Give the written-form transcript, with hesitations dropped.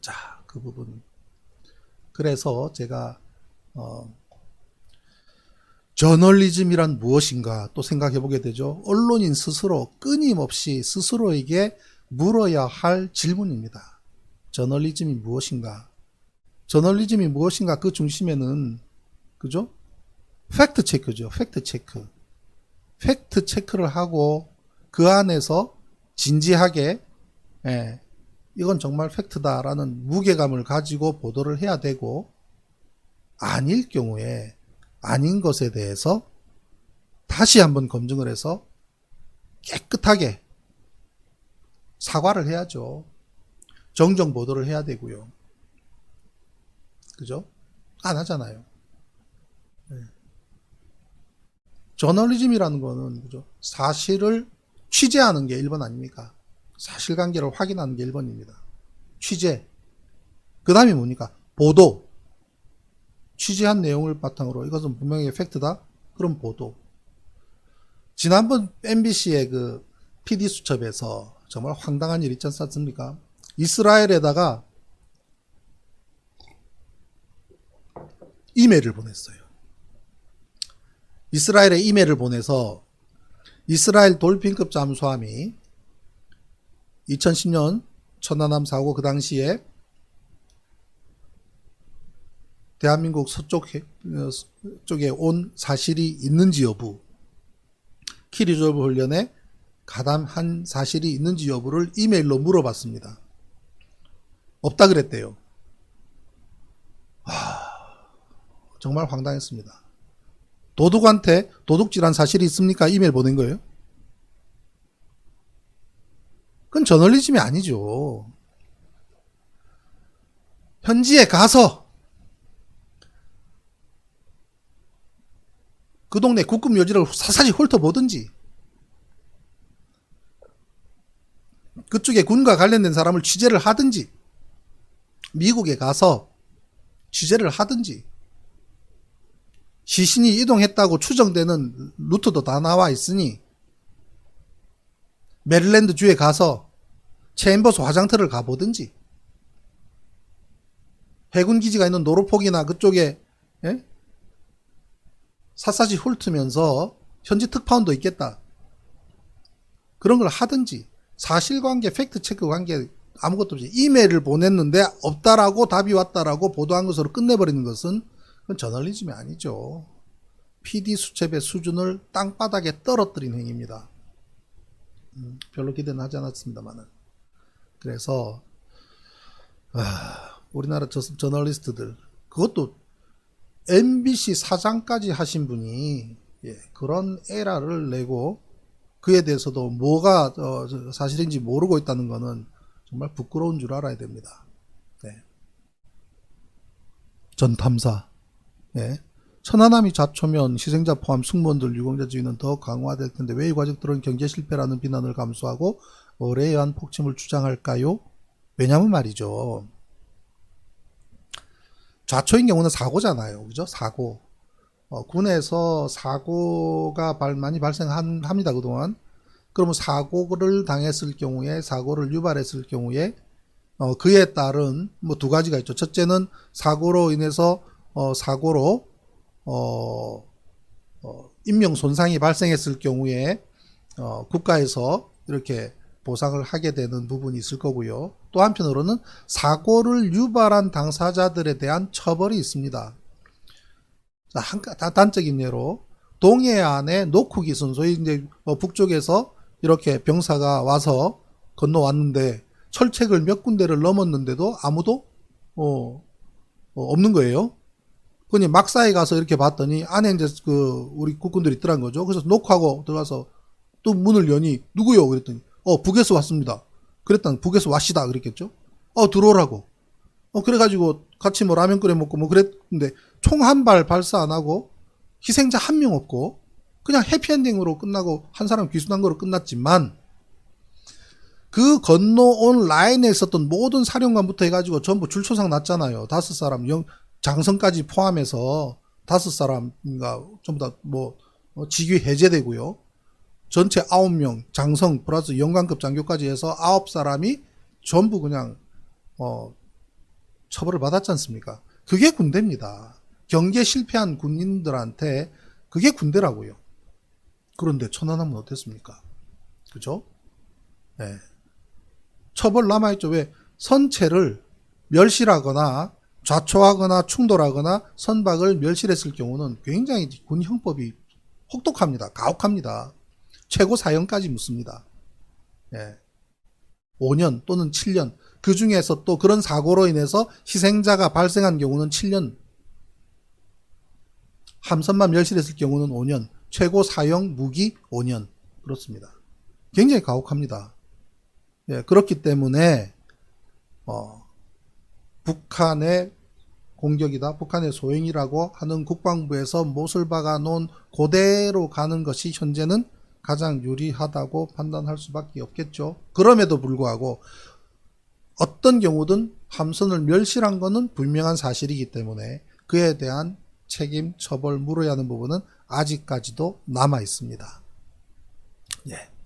자, 그 부분. 그래서 제가 저널리즘이란 무엇인가 또 생각해 보게 되죠. 언론인 스스로 끊임없이 스스로에게 물어야 할 질문입니다. 저널리즘이 무엇인가? 저널리즘이 무엇인가? 그 중심에는 그죠? 팩트 체크죠. 팩트 체크. 팩트 체크를 하고 그 안에서 진지하게 이건 정말 팩트다라는 무게감을 가지고 보도를 해야 되고, 아닐 경우에 아닌 것에 대해서 다시 한번 검증을 해서 깨끗하게 사과를 해야죠. 정정 보도를 해야 되고요. 그죠? 안 하잖아요. 저널리즘이라는 거는 그죠? 사실을 취재하는 게 1번 아닙니까? 사실관계를 확인하는 게 1번입니다. 취재. 그 다음이 뭡니까? 보도. 취재한 내용을 바탕으로 이것은 분명히 팩트다? 그럼 보도. 지난번 MBC의 그 PD수첩에서 정말 황당한 일 있지 않습니까? 이스라엘에다가 이메일을 보냈어요. 이스라엘에 이메일을 보내서 이스라엘 돌핀급 잠수함이 2010년 천안함 사고 그 당시에 대한민국 서쪽 쪽에 온 사실이 있는지 여부, 키리졸브 훈련에 가담한 사실이 있는지 여부를 이메일로 물어봤습니다. 없다 그랬대요. 정말 황당했습니다. 도둑한테 도둑질한 사실이 있습니까? 이메일 보낸 거예요? 그건 저널리즘이 아니죠. 현지에 가서 그 동네 국급 묘지를 사사지 훑어보든지, 그쪽에 군과 관련된 사람을 취재를 하든지, 미국에 가서 취재를 하든지, 시신이 이동했다고 추정되는 루트도 다 나와 있으니 메릴랜드 주에 가서 체인버스 화장터를 가보든지, 해군 기지가 있는 노르폭이나 그쪽에 샅샅이 훑으면서 현지 특파원도 있겠다, 그런 걸 하든지, 사실관계 팩트 체크 관계 아무것도 없이 이메일을 보냈는데 없다라고 답이 왔다라고 보도한 것으로 끝내버리는 것은 그건 저널리즘이 아니죠. PD 수첩의 수준을 땅바닥에 떨어뜨린 행위입니다. 별로 기대는 하지 않았습니다만은. 그래서 우리나라 저널리스트들, 그것도 MBC 사장까지 하신 분이 그런 에라를 내고 그에 대해서도 뭐가 사실인지 모르고 있다는 것은 정말 부끄러운 줄 알아야 됩니다. 네. 전 탐사. 천안함이 자초면 희생자 포함 승무원들 유공자 지위는 더 강화될 텐데 왜 이 과정들은 경제 실패라는 비난을 감수하고 어뢰에 의한 폭침을 주장할까요? 왜냐면 말이죠. 좌초인 경우는 사고잖아요. 그죠? 사고. 군에서 사고가 많이 발생합니다. 그동안. 그러면 사고를 당했을 경우에, 사고를 유발했을 경우에, 그에 따른, 뭐 두 가지가 있죠. 첫째는 사고로 인해서, 인명 손상이 발생했을 경우에, 국가에서 이렇게 보상을 하게 되는 부분이 있을 거고요. 또 한편으로는 사고를 유발한 당사자들에 대한 처벌이 있습니다. 단적인 예로 동해안의 노쿠기순, 소위 이제 북쪽에서 이렇게 병사가 와서 건너왔는데 철책을 몇 군데를 넘었는데도 아무도 없는 거예요. 그니 막사에 가서 이렇게 봤더니 안에 이제 우리 국군들이 있더란 거죠. 그래서 녹화하고 들어가서 또 문을 여니 누구요? 그랬더니 북에서 왔습니다. 그랬더니 북에서 왔시다 그랬겠죠. 들어오라고. 그래가지고 같이 뭐 라면 끓여 먹고 뭐 그랬는데 총 한 발 발사 안 하고 희생자 한 명 없고 그냥 해피엔딩으로 끝나고 한 사람 귀순한 거로 끝났지만, 그 건너온 라인에 있었던 모든 사령관부터 해가지고 전부 줄초상 났잖아요. 5사람, 장성까지 포함해서 5사람인가 전부 다 뭐 직위 해제되고요. 전체 9명, 장성 플러스 영관급 장교까지 해서 9사람이 전부 그냥 처벌을 받았지 않습니까? 그게 군대입니다. 경계 실패한 군인들한테 그게 군대라고요. 그런데 천안함은 어땠습니까? 그죠? 네. 처벌 남아있죠. 왜? 선체를 멸실하거나 좌초하거나 충돌하거나 선박을 멸실했을 경우는 굉장히 군 형법이 혹독합니다. 가혹합니다. 최고 사형까지 묻습니다. 예. 5년 또는 7년. 그 중에서 또 그런 사고로 인해서 희생자가 발생한 경우는 7년. 함선만 멸실했을 경우는 5년. 최고 사형 무기 5년. 그렇습니다. 굉장히 가혹합니다. 예, 그렇기 때문에 북한의 공격이다, 북한의 소행이라고 하는 국방부에서 못을 박아 놓은 그대로 가는 것이 현재는 가장 유리하다고 판단할 수밖에 없겠죠. 그럼에도 불구하고 어떤 경우든 함선을 멸실한 것은 분명한 사실이기 때문에 그에 대한 책임, 처벌 물어야 하는 부분은 아직까지도 남아 있습니다. 예.